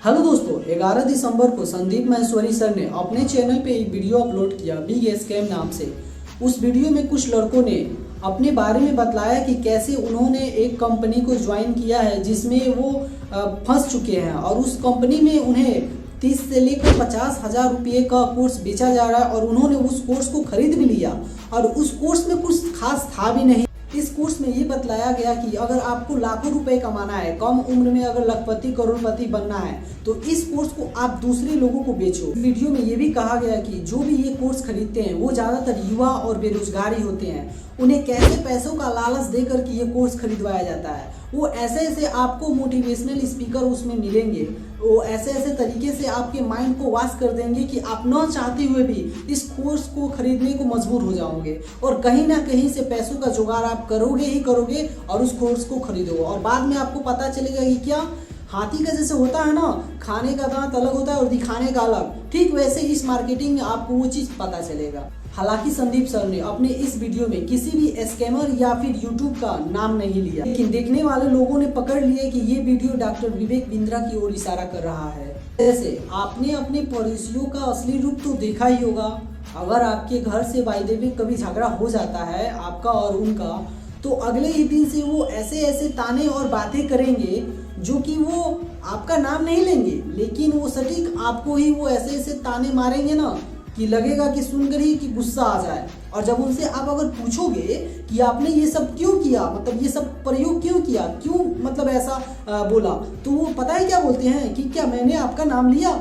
Hello दोस्तों, 11 दिसंबर को Sandeep Maheshwari sir ने अपने चैनल पे एक वीडियो अपलोड किया बिग स्कैम नाम से। उस वीडियो में कुछ लड़कों ने अपने बारे में बतलाया कि कैसे उन्होंने एक कंपनी को ज्वाइन किया है जिसमें वो फंस चुके हैं और उस कंपनी में उन्हें 30 से लेकर 50,000 रुपये का कोर्स बेचा जा रहा है और उन्होंने उस कोर्स को खरीद भी लिया और उस कोर्स में कुछ खास था भी नहीं। इस कोर्स में ये बतलाया गया कि अगर आपको लाखों रुपए कमाना है, कम उम्र में अगर लखपति करोड़पति बनना है तो इस कोर्स को आप दूसरे लोगों को बेचो। वीडियो में ये भी कहा गया कि जो भी ये कोर्स खरीदते हैं वो ज़्यादातर युवा और बेरोजगार ही होते हैं। उन्हें कैसे पैसों का लालच देकर के ये कोर्स खरीदवाया जाता है। वो ऐसे ऐसे आपको मोटिवेशनल स्पीकर उसमें मिलेंगे, वो ऐसे ऐसे तरीके से आपके माइंड को वॉश कर देंगे कि आप न चाहते हुए भी इस कोर्स को खरीदने को मजबूर हो जाओगे और कहीं ना कहीं से पैसों का जुगाड़ आप करोगे ही करोगे और उस कोर्स को खरीदोगे और बाद में आपको पता चलेगा कि क्या हाथी का जैसे होता है ना, खाने का दांत अलग होता है और दिखाने का अलग, ठीक वैसे इस मार्केटिंग में आपको वो चीज़ पता चलेगा। हालांकि संदीप सर ने अपने इस वीडियो में किसी भी स्कैमर या फिर यूट्यूब का नाम नहीं लिया, लेकिन देखने वाले लोगों ने पकड़ लिए कि ये वीडियो डॉक्टर विवेक बिंद्रा की ओर इशारा कर रहा है। जैसे आपने अपने पड़ोसियों का असली रूप तो देखा ही होगा। अगर आपके घर से बाय द वे कभी झगड़ा हो जाता है आपका और उनका, तो अगले ही दिन से वो ऐसे ऐसे ताने और बातें करेंगे जो कि वो आपका नाम नहीं लेंगे, लेकिन वो सटीक आपको ही वो ऐसे ऐसे ताने मारेंगे ना कि लगेगा कि सुनकर ही कि गुस्सा आ जाए। और जब उनसे आप अगर पूछोगे कि आपने ये सब क्यों किया, मतलब ये सब प्रयोग क्यों किया, क्यों मतलब ऐसा बोला, तो वो पता है क्या बोलते हैं कि क्या मैंने आपका नाम लिया?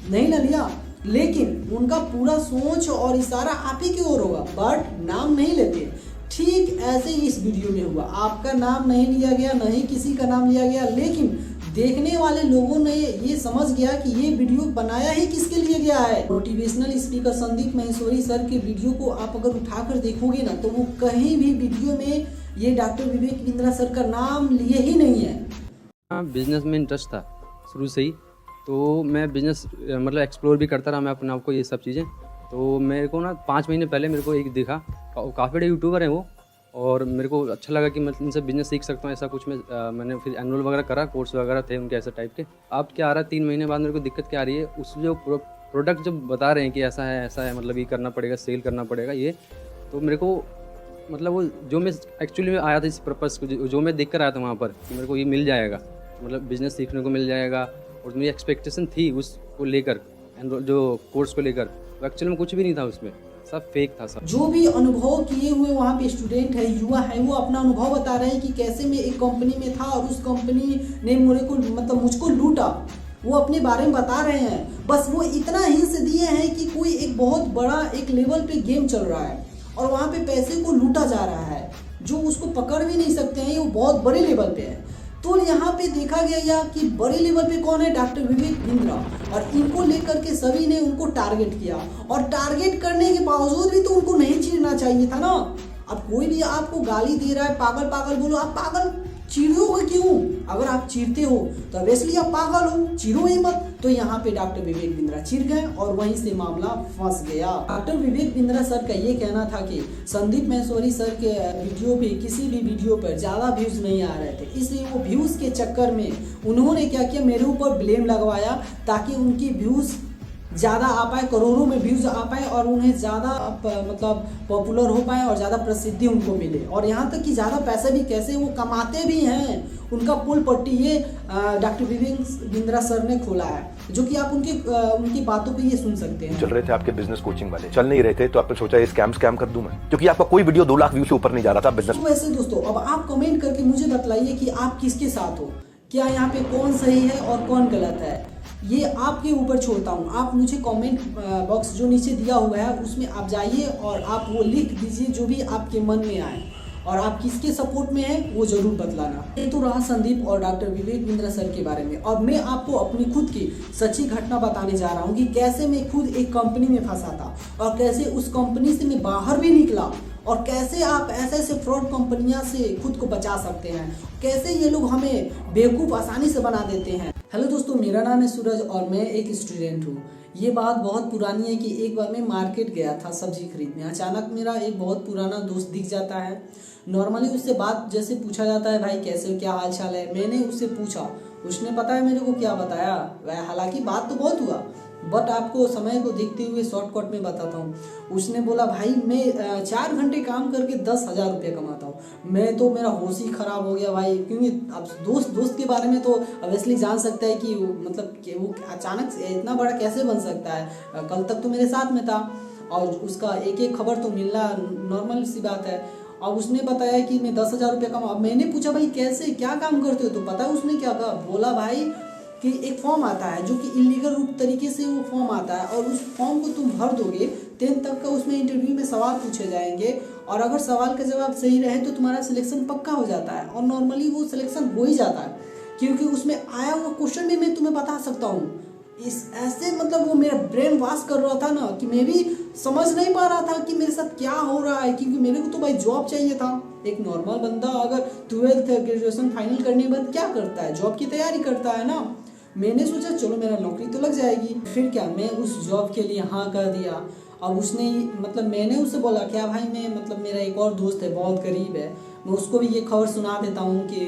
नहीं ना लिया, लेकिन उनका पूरा सोच और इशारा आप ही की ओर होगा, बट नाम नहीं लेते। ठीक ऐसे ही इस वीडियो में हुआ, आपका नाम नहीं लिया गया, नहीं किसी का नाम लिया गया, लेकिन देखने वाले लोगों ने ये समझ गया कि ये वीडियो बनाया ही किसके लिए गया है। Motivational speaker Sandeep Maheshwari sir के वीडियो को आप अगर उठाकर देखोगे ना तो वो कहीं भी वीडियो में ये डॉक्टर विवेक बिंद्रा सर का नाम लिए ही नहीं है। बिजनेस में इंटरेस्ट था शुरू से ही, तो मैं बिजनेस मतलब एक्सप्लोर भी करता रहा मैं अपने आप को, ये सब चीज़ें। तो मेरे को ना 5 महीने पहले मेरे को एक दिखा, काफ़ी बड़े यूट्यूबर हैं वो, और मेरे को अच्छा लगा कि मैं इनसे बिजनेस सीख सकता हूँ, ऐसा कुछ मैंने फिर एनुअल वगैरह करा, कोर्स वगैरह थे उनके ऐसे टाइप के। अब क्या आ रहा है 3 महीने बाद मेरे को दिक्कत क्या आ रही है, उस जो प्रोडक्ट जब बता रहे हैं कि ऐसा है मतलब ये करना पड़ेगा, सेल करना पड़ेगा ये, तो मेरे को मतलब वो जो मैं एक्चुअली में आया था इस पर्पज़ को, जो मैं देख कर आया था वहाँ पर कि मेरे को ये मिल जाएगा, मतलब बिज़नेस सीखने को मिल जाएगा, और मेरी एक्सपेक्टेशन थी उसको लेकर, जो कोर्स को लेकर, तो एक्चुअली में कुछ भी नहीं था उसमें, सब फेक था सब। जो भी अनुभव किए हुए वहाँ पे स्टूडेंट है, युवा है, वो अपना अनुभव बता रहे हैं कि कैसे मैं एक कंपनी में था और उस कंपनी ने मेरे को मतलब मुझको लूटा, वो अपने बारे में बता रहे हैं। बस वो इतना हिंस दिए हैं कि कोई एक बहुत बड़ा एक लेवल पे गेम चल रहा है और वहाँ पे पैसे को लूटा जा रहा है, जो उसको पकड़ भी नहीं सकते हैं, वो बहुत बड़े लेवल पे है। तो यहाँ पे देखा गया कि बड़े लेवल पे कौन है, डॉक्टर विवेक बिंद्रा, और इनको लेकर के सभी ने उनको टारगेट किया और टारगेट करने के बावजूद भी तो उनको नहीं चीरना चाहिए था ना। अब कोई भी आपको गाली दे रहा है, पागल पागल बोलो, आप पागल चीरोगे क्यों? अगर आप चीरते हो तो ऑब्वियसली आप पागल हो, चीरो ही मत। तो यहाँ पे डॉक्टर विवेक बिंद्रा चिर गए और वहीं से मामला फंस गया। डॉक्टर विवेक बिंद्रा सर का ये कहना था कि संदीप माहेश्वरी सर के वीडियो पे, किसी भी वीडियो पर ज़्यादा व्यूज़ नहीं आ रहे थे, इसलिए वो व्यूज़ के चक्कर में उन्होंने क्या किया, मेरे ऊपर ब्लेम लगवाया ताकि उनकी व्यूज़ ज़्यादा आ पाए, करोड़ों में व्यूज़ आ पाए और उन्हें ज़्यादा मतलब पॉपुलर हो पाए और ज़्यादा प्रसिद्धि उनको मिले, और यहाँ तक कि ज़्यादा पैसे भी कैसे वो कमाते भी हैं। उनका पुल पट्टी ये डॉक्टर विवेक बिंद्रा सर ने खोला है, जो कि आप उनकी बातों पे ये सुन सकते हैं। चल रहे थे आपके बिजनेस कोचिंग वाले, चल नहीं रहे थे तो आपने सोचा ये स्कैम कर दूं मैं, क्योंकि आपका कोई वीडियो 2 लाख व्यू से ऊपर नहीं जा रहा था बिजनेस। तो वैसे दोस्तों, अब आप कमेंट करके मुझे बतलाइए कि आप किसके साथ हो, क्या यहाँ पे कौन सही है और कौन गलत है, ये आपके ऊपर छोड़ता हूँ। आप मुझे कमेंट बॉक्स जो नीचे दिया हुआ है उसमें आप जाइए और आप वो लिख दीजिए जो भी आपके मन में आए, और आप किसके सपोर्ट में हैं वो जरूर बतलाना। ये तो रहा संदीप और डॉक्टर विवेक बिंद्रा सर के बारे में। और मैं आपको अपनी खुद की सच्ची घटना बताने जा रहा हूँ कि कैसे मैं खुद एक कंपनी में फंसा था और कैसे उस कंपनी से मैं बाहर भी निकला, और कैसे आप ऐसे ऐसे फ्रॉड कंपनियां से खुद को बचा सकते हैं, कैसे ये लोग हमें बेवकूफ़ आसानी से बना देते हैं। हेलो दोस्तों, मेरा नाम है सूरज और मैं एक स्टूडेंट हूँ। ये बात बहुत पुरानी है कि एक बार मैं मार्केट गया था सब्जी खरीदने। अचानक मेरा एक बहुत पुराना दोस्त दिख जाता है। नॉर्मली उससे बात जैसे पूछा जाता है, भाई कैसे, क्या हाल चाल है, मैंने उससे पूछा, उसने पता है मेरे को क्या बताया, वह हालांकि बात तो बहुत हुआ बट आपको समय को देखते हुए शॉर्टकट में बताता हूँ। उसने बोला भाई मैं 4 घंटे काम करके 10,000 रुपये कमाता हूँ। मैं तो मेरा होश ही खराब हो गया भाई, क्योंकि अब दोस्त के बारे में तो ऑब्वियसली जान सकता है कि मतलब कि वो अचानक से इतना बड़ा कैसे बन सकता है। कल तक तो मेरे साथ में था और उसका एक एक खबर तो मिलना नॉर्मल सी बात है। अब उसने बताया कि मैं 10,000 रुपये कमा। अब मैंने पूछा भाई कैसे, क्या काम करते हो? तो पता है उसने क्या कहा, बोला भाई कि एक फॉर्म आता है जो कि इलीगल रूप तरीके से वो फॉर्म आता है और उस फॉर्म को तुम भर दोगे 10th तक का, उसमें इंटरव्यू में सवाल पूछे जाएंगे और अगर सवाल का जवाब सही रहे तो तुम्हारा सिलेक्शन पक्का हो जाता है। और नॉर्मली वो सिलेक्शन हो ही जाता है क्योंकि उसमें आया हुआ क्वेश्चन भी मैं तुम्हें बता सकता हूँ। इस ऐसे मतलब वो मेरा ब्रेन वॉश कर रहा था ना कि मैं भी समझ नहीं पा रहा था कि मेरे साथ क्या हो रहा है, क्योंकि मेरे को तो भाई जॉब चाहिए था। एक नॉर्मल बंदा अगर 12th ग्रेजुएशन फाइनल करने के बाद क्या करता है, जॉब की तैयारी करता है ना। मैंने सोचा चलो मेरा नौकरी तो लग जाएगी, फिर क्या मैं उस जॉब के लिए हाँ कर दिया। अब उसने मतलब मैंने उससे बोला क्या भाई मैं मतलब मेरा एक और दोस्त है बहुत करीब है, मैं उसको भी ये खबर सुना देता हूँ कि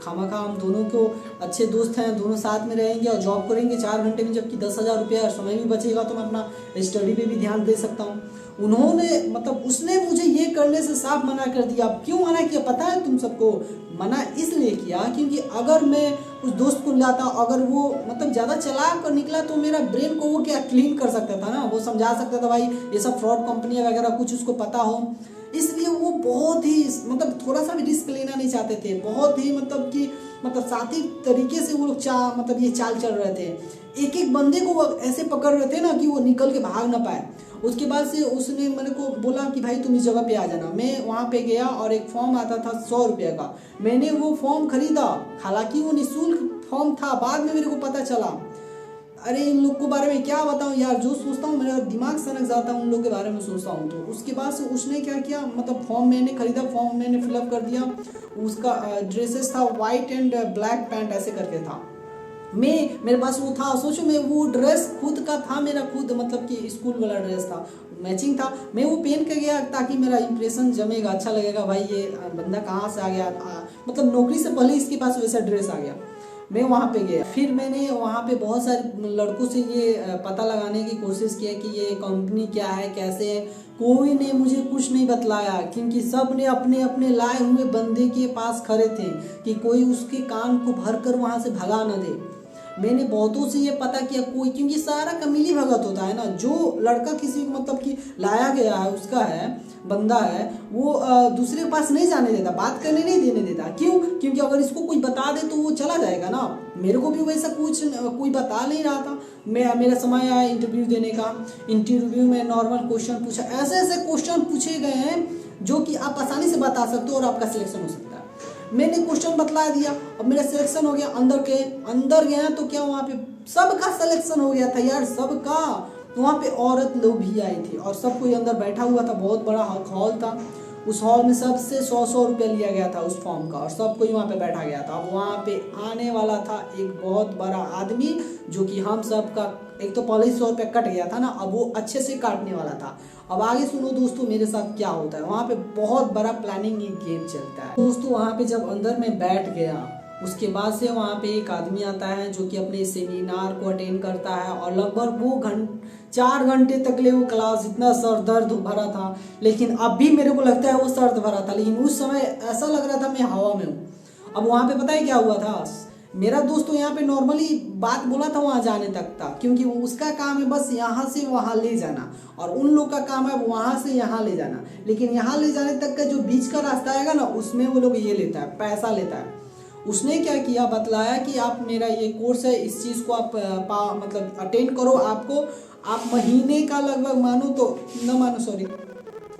खामखा हम दोनों को अच्छे दोस्त हैं, दोनों साथ में रहेंगे और जॉब करेंगे 4 घंटे में, जबकि 10,000 रुपया समय भी बचेगा तो मैं अपना स्टडी पे भी ध्यान दे सकता हूँ। उन्होंने मतलब उसने मुझे ये करने से साफ मना कर दिया। अब क्यों मना किया पता है तुम सबको? मना इसलिए किया क्योंकि अगर मैं उस दोस्त को लाता, अगर वो मतलब ज़्यादा चलाक और निकला तो मेरा ब्रेन को वो क्या क्लीन कर सकता था ना, वो समझा सकता था भाई ये सब फ्रॉड कंपनियां वगैरह कुछ उसको पता हो। इसलिए वो बहुत ही मतलब थोड़ा सा भी रिस्क लेना नहीं चाहते थे, बहुत ही मतलब कि मतलब साथी तरीके से वो लोग मतलब ये चाल चल रहे थे। एक एक बंदे को वो ऐसे पकड़ रहे थे ना कि वो निकल के भाग ना पाए। उसके बाद से उसने मेरे को बोला कि भाई तुम इस जगह पे आ जाना। मैं वहाँ पे गया और एक फॉर्म आता था 100 रुपये का, मैंने वो फॉर्म खरीदा। हालांकि वो निःशुल्क फॉर्म था, बाद में मेरे को पता चला। अरे इन लोग के बारे में क्या बताऊं यार, जो सोचता हूँ मेरा दिमाग सनक जाता हूँ उन लोग के बारे में सोचता हूँ। तो उसके बाद से उसने क्या किया, मतलब फॉर्म मैंने खरीदा, फॉर्म मैंने फिलअप कर दिया। उसका ड्रेसेस था वाइट एंड ब्लैक पैंट ऐसे करके था। मेरे पास वो था, सोचो मैं वो ड्रेस खुद का था, मेरा खुद मतलब कि स्कूल वाला ड्रेस था, मैचिंग था। मैं वो पहन के गया ताकि मेरा इंप्रेशन जमेगा, अच्छा लगेगा भाई ये बंदा कहाँ से आ गया, मतलब नौकरी से पहले इसके पास वैसा ड्रेस आ गया। मैं वहाँ पे गया, फिर मैंने वहाँ पे बहुत सारे लड़कों से ये पता लगाने की कोशिश किया कि ये कंपनी क्या है कैसे है। कोई ने मुझे कुछ नहीं बतलाया क्योंकि सब ने अपने अपने लाए हुए बंदे के पास खड़े थे कि कोई उसके कान को भर कर वहाँ से भगा न दे। मैंने बहुतों से ये पता किया कोई, क्योंकि सारा का मिली भगत होता है ना। जो लड़का किसी को मतलब कि लाया गया है उसका है बंदा है, वो दूसरे के पास नहीं जाने देता, बात करने नहीं देने देता। क्यों? क्योंकि अगर इसको कोई बता दे तो वो चला जाएगा ना। मेरे को भी वैसा कुछ कोई बता नहीं रहा था। मेरा समय आया इंटरव्यू देने का। इंटरव्यू में नॉर्मल क्वेश्चन पूछा, ऐसे ऐसे क्वेश्चन पूछे गए हैं जो कि आप आसानी से बता सकते हो और आपका सिलेक्शन हो सकता है। मैंने क्वेश्चन बतला दिया, अब मेरा सिलेक्शन हो गया। अंदर गया तो क्या वहाँ पे सबका सिलेक्शन हो गया था यार, सबका। वहाँ पे औरत लोग भी आई थी और सब कोई अंदर बैठा हुआ था, बहुत बड़ा हॉल था। उस हॉल में सबसे 100-100 रुपया लिया गया था उस फॉर्म का और सब कोई वहाँ पे बैठा गया था। अब वहाँ पे आने वाला था एक बहुत बड़ा आदमी जो कि हम सब का एक तो पहले 100 रुपया कट गया था ना, अब वो अच्छे से काटने वाला था। अब आगे सुनो दोस्तों मेरे साथ क्या होता है। वहाँ पे बहुत बड़ा प्लानिंग गेम चलता है दोस्तों। वहाँ पे जब अंदर में बैठ गया उसके बाद से वहाँ पे एक आदमी आता है जो कि अपने सेमिनार को अटेंड करता है और लगभग वो 4 घंटे तक ले वो क्लास, इतना सर दर्द भरा था। लेकिन अब भी मेरे को लगता है वो सर्द भरा था, लेकिन उस समय ऐसा लग रहा था मैं हवा में हूँ। अब वहाँ पे पता है क्या हुआ था, मेरा दोस्त तो यहाँ पे नॉर्मली बात बोला था वहाँ जाने तक था, क्योंकि उसका काम है बस यहाँ से वहाँ ले जाना और उन लोग का काम है वहाँ से यहाँ ले जाना। लेकिन यहाँ ले जाने तक का जो बीच का रास्ता आएगा ना, उसमें वो लोग ये लेता है, पैसा लेता है। उसने क्या किया, बतलाया कि आप मेरा ये कोर्स है, इस चीज़ को आप मतलब अटेंड करो, आपको आप महीने का लगभग मानो तो न मानो सॉरी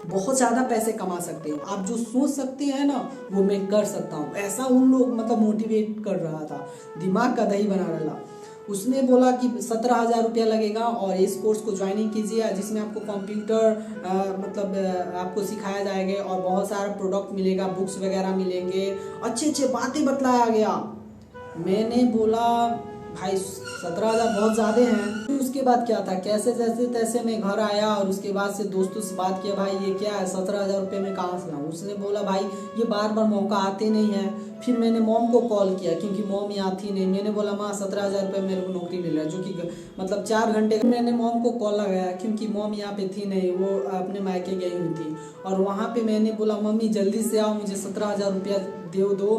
बहुत ज़्यादा पैसे कमा सकते हो। आप जो सोच सकते हैं ना वो मैं कर सकता हूँ, ऐसा उन लोग मतलब मोटिवेट कर रहा था, दिमाग का दही बना रहा। उसने बोला कि 17,000 रुपया लगेगा और इस कोर्स को ज्वाइनिंग कीजिए जिसमें आपको कंप्यूटर मतलब आपको सिखाया जाएगा और बहुत सारा प्रोडक्ट मिलेगा, बुक्स वगैरह मिलेंगे, अच्छे अच्छे बातें बतलाया गया। मैंने बोला भाई 17,000 बहुत ज़्यादा हैं। फिर उसके बाद क्या था, कैसे जैसे तैसे मैं घर आया और उसके बाद से दोस्तों से बात किया, भाई ये क्या है, 17,000 रुपये में कहाँ से लाऊं। उसने बोला भाई ये बार बार मौका आते नहीं है। फिर मैंने मॉम को कॉल किया क्योंकि मॉम यहाँ थी नहीं। मैंने बोला माँ 17,000 रुपये मेरे को नौकरी मिल रहा है, जो कि मतलब 4 घंटे। मैंने मॉम को कॉल लगाया क्योंकि मॉम यहाँ पे थी नहीं, वो अपने मायके गई हुई थी। और वहाँ पे मैंने बोला मम्मी जल्दी से आओ, मुझे 17,000 रुपया दो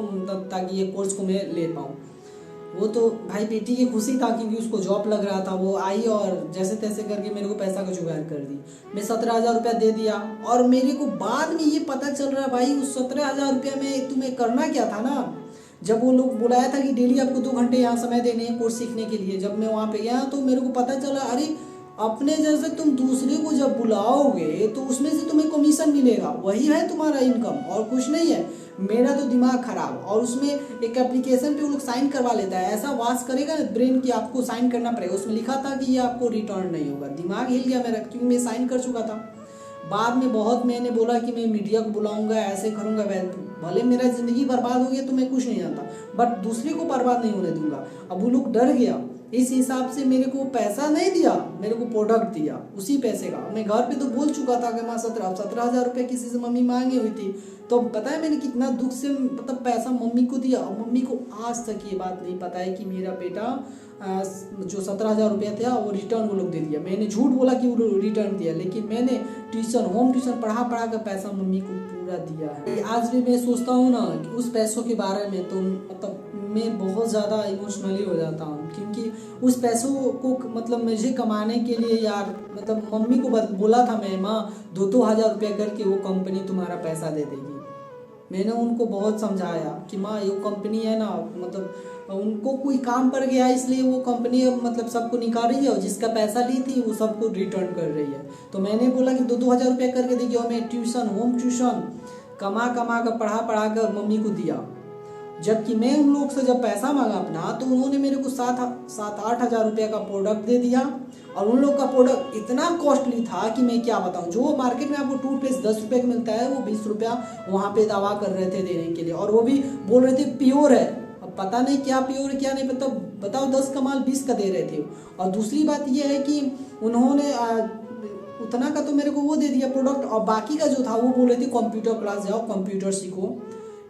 ताकि ये कोर्स को मैं ले पाऊँ। वो तो भाई बेटी की खुशी था क्योंकि उसको जॉब लग रहा था। वो आई और जैसे तैसे करके मेरे को पैसा का जुगाड़ कर दी। मैं 17,000 रुपया दे दिया और मेरे को बाद में ये पता चल रहा है भाई उस 17,000 रुपया में तुम्हें करना क्या था ना। जब वो लोग बुलाया था कि डेली आपको 2 घंटे यहाँ समय देने हैं कोर्स सीखने के लिए, जब मैं वहाँ पे गया तो मेरे को पता चला अरे अपने जैसे तुम दूसरे को जब बुलाओगे तो उसमें से तुम्हें कमीशन मिलेगा, वही है तुम्हारा इनकम और कुछ नहीं है। मेरा तो दिमाग खराब। और उसमें एक एप्लीकेशन पे वो लोग साइन करवा लेता है, ऐसा वाश करेगा ब्रेन की आपको साइन करना पड़ेगा। उसमें लिखा था कि ये आपको रिटर्न नहीं होगा। दिमाग हिल गया मेरा क्योंकि मैं साइन कर चुका था। बाद में बहुत मैंने बोला कि मैं मीडिया को बुलाऊंगा, ऐसे करूंगा, भले मेरा ज़िंदगी बर्बाद हो गया तो मैं कुछ नहीं जानता, बट दूसरे को बर्बाद नहीं होने दूंगा। अब वो लोग डर गया, इस हिसाब से मेरे को पैसा नहीं दिया, मेरे को प्रोडक्ट दिया उसी पैसे का। मैं घर पे तो बोल चुका था कि माँ 17,000 रुपये किसी से मम्मी मांगी हुई थी। तो पता है मैंने कितना दुख से मतलब पैसा मम्मी को दिया। और मम्मी को आज तक ये बात नहीं पता है कि मेरा बेटा जो 17,000 रुपया था वो रिटर्न वो लोग दे दिया। मैंने झूठ बोला कि वो रिटर्न दिया, लेकिन मैंने होम ट्यूशन पढ़ा कर पैसा मम्मी को पूरा दिया है। आज भी मैं सोचता हूँ ना कि उस पैसों के बारे में तो मतलब मैं बहुत ज़्यादा इमोशनली हो जाता हूँ क्योंकि उस पैसों को मतलब मुझे कमाने के लिए यार मतलब मम्मी को बोला था मैं, माँ 2-2 हज़ार रुपया करके वो कंपनी तुम्हारा पैसा दे देगी। मैंने उनको बहुत समझाया कि माँ ये कंपनी है ना, मतलब उनको कोई काम पड़ गया इसलिए वो कंपनी मतलब सबको निकाल रही है और जिसका पैसा ली थी वो सबको रिटर्न कर रही है। तो मैंने बोला कि 2-2 हज़ार रुपया करके देखिए, और मैं होम ट्यूशन कमा कर पढ़ा कर मम्मी को दिया। जबकि मैं उन लोग से जब पैसा मांगा अपना तो उन्होंने मेरे को 7-8 हज़ार रुपये का प्रोडक्ट दे दिया। और उन लोग का प्रोडक्ट इतना कॉस्टली था कि मैं क्या बताऊं। जो मार्केट में आपको टूथपेस्ट 10 रुपये का मिलता है वो 20 रुपया वहाँ पे दावा कर रहे थे देने के लिए, और वो भी बोल रहे थे प्योर है। अब पता नहीं क्या प्योर है क्या नहीं, बताओ 10 का माल 20 का दे रहे थे। और दूसरी बात ये है कि उन्होंने उतना का तो मेरे को वो दे दिया प्रोडक्ट, और बाकी का जो था वो बोल रहे थे कंप्यूटर क्लास जाओ, कंप्यूटर सीखो।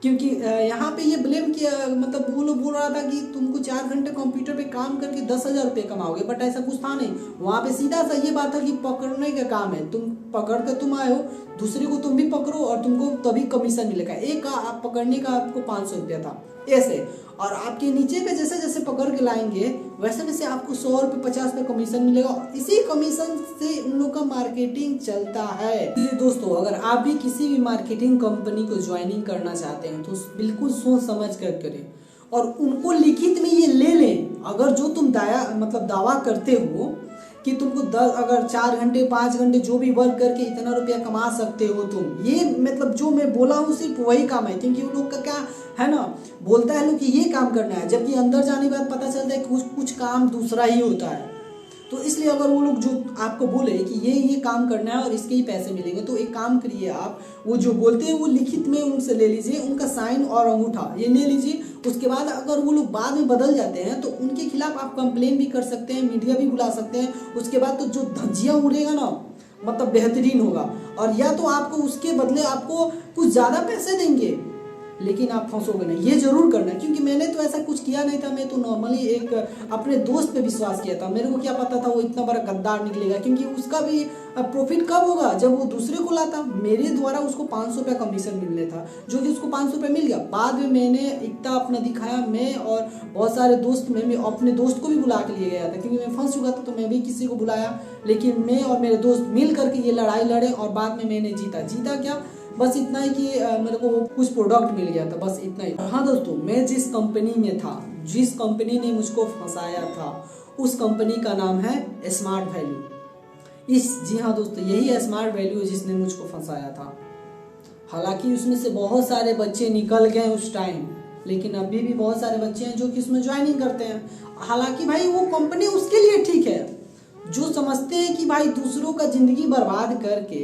क्योंकि यहाँ पे ये ब्लेम किया, मतलब वो लोग बोल रहा था कि तुमको 4 घंटे कंप्यूटर पे काम करके 10,000 रुपये कमाओगे, बट ऐसा कुछ था नहीं। वहाँ पे सीधा सा ये बात था कि पकड़ने का काम है, तुम पकड़ कर तुम आए हो, दूसरे को तुम भी पकड़ो और तुमको तभी कमीशन मिलेगा। एक आप पकड़ने का आपको 500 रुपया था ऐसे, और आपके नीचे पे जैसे जैसे पकड़ के लाएंगे वैसे वैसे आपको 100 रुपये 50 रुपये कमीशन मिलेगा। इसी कमीशन से उन लोग का मार्केटिंग चलता है। इसलिए दोस्तों अगर आप भी किसी भी मार्केटिंग कंपनी को ज्वाइनिंग करना चाहते हैं तो बिल्कुल सोच समझ कर करें और उनको लिखित में ये ले लें। अगर जो तुम दावा करते हो कि तुमको 10 अगर 4 घंटे 5 घंटे जो भी वर्क करके इतना रुपया कमा सकते हो तुम, ये मतलब जो मैं बोला हूँ सिर्फ वही काम है। क्योंकि उन लोग का क्या है ना, बोलता है लोग कि ये काम करना है, जबकि अंदर जाने के बाद पता चलता है कि कुछ काम दूसरा ही होता है। तो इसलिए अगर वो लोग जो आपको बोले कि ये काम करना है और इसके ही पैसे मिलेंगे, तो एक काम करिए आप, वो जो बोलते हैं वो लिखित में उनसे ले लीजिए, उनका साइन और अंगूठा ये ले लीजिए। उसके बाद अगर वो लोग बाद में बदल जाते हैं तो उनके खिलाफ आप कंप्लेन भी कर सकते हैं, मीडिया भी बुला सकते हैं। उसके बाद तो जो धज्जियाँ उड़ेगा ना मतलब बेहतरीन होगा, और या तो आपको उसके बदले आपको कुछ ज़्यादा पैसे देंगे लेकिन आप फंसोगे नहीं। ये जरूर करना, क्योंकि मैंने तो ऐसा कुछ किया नहीं था। मैं तो नॉर्मली एक अपने दोस्त पे विश्वास किया था। मेरे को क्या पता था वो इतना बड़ा गद्दार निकलेगा, क्योंकि उसका भी प्रॉफिट कब होगा जब वो दूसरे को लाता। मेरे द्वारा उसको 500 रुपया कमीशन मिलने था, जो कि उसको 500 रुपया मिल गया। बाद में मैंने इतना अपना दिखाया, मैं और बहुत सारे दोस्त, मैं अपने दोस्त को भी बुला के लिए गया था क्योंकि मैं फंस चुका था। तो मैं भी किसी को बुलाया, लेकिन मैं और मेरे दोस्त मिल करके ये लड़ाई लड़े और बाद में मैंने जीता क्या, बस इतना ही कि मेरे को कुछ प्रोडक्ट मिल गया था, बस इतना ही। हाँ दोस्तों, मैं जिस कंपनी में था, जिस कंपनी ने मुझको फंसाया था, उस कंपनी का नाम है स्मार्ट वैल्यू। जी हाँ दोस्तों, यही है स्मार्ट वैल्यू जिसने मुझको फंसाया था। हालांकि उसमें से बहुत सारे बच्चे निकल गए उस टाइम, लेकिन अभी भी बहुत सारे बच्चे हैं जो कि उसमें ज्वाइनिंग करते हैं। हालांकि भाई वो कंपनी उसके लिए ठीक है, जो समझते हैं कि भाई दूसरों का ज़िंदगी बर्बाद करके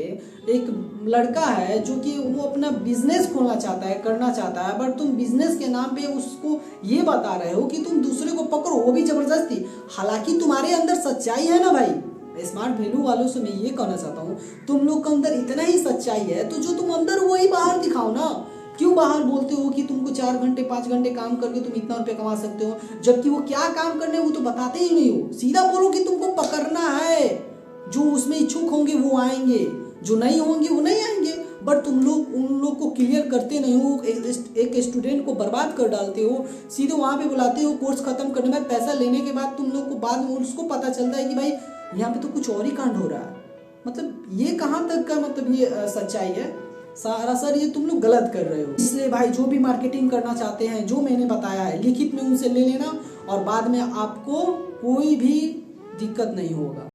एक लड़का है जो कि वो अपना बिजनेस खोलना चाहता है, करना चाहता है, बट तुम बिजनेस के नाम पे उसको ये बता रहे हो कि तुम दूसरे को पकड़ो, वो भी जबरदस्ती। हालांकि तुम्हारे अंदर सच्चाई है ना भाई। स्मार्ट वैल्यू वालों से मैं ये कहना चाहता हूँ, तुम लोग के अंदर इतना ही सच्चाई है तो जो तुम अंदर वही बाहर दिखाओ ना। क्यों बाहर बोलते हो कि तुमको 4 घंटे 5 घंटे काम करके तुम इतना रुपये कमा सकते हो, जबकि वो क्या काम करने वो तो बताते ही नहीं हो। सीधा बोलो कि तुमको पकड़ना है, जो उसमें इच्छुक होंगे वो आएंगे, जो नहीं होंगे वो नहीं आएंगे। बट तुम लोग उन लोग को क्लियर करते नहीं हो, एक स्टूडेंट को बर्बाद कर डालते हो। सीधे वहाँ पे बुलाते हो, कोर्स खत्म करने के बाद पैसा लेने के बाद तुम लोग को बाद में उसको पता चलता है कि भाई यहाँ पे तो कुछ और ही कांड हो रहा है। मतलब ये कहाँ तक का मतलब ये सच्चाई है। सर ये तुम लोग गलत कर रहे हो। इसलिए भाई जो भी मार्केटिंग करना चाहते हैं, जो मैंने बताया है लिखित में उनसे ले लेना, और बाद में आपको कोई भी दिक्कत नहीं होगा।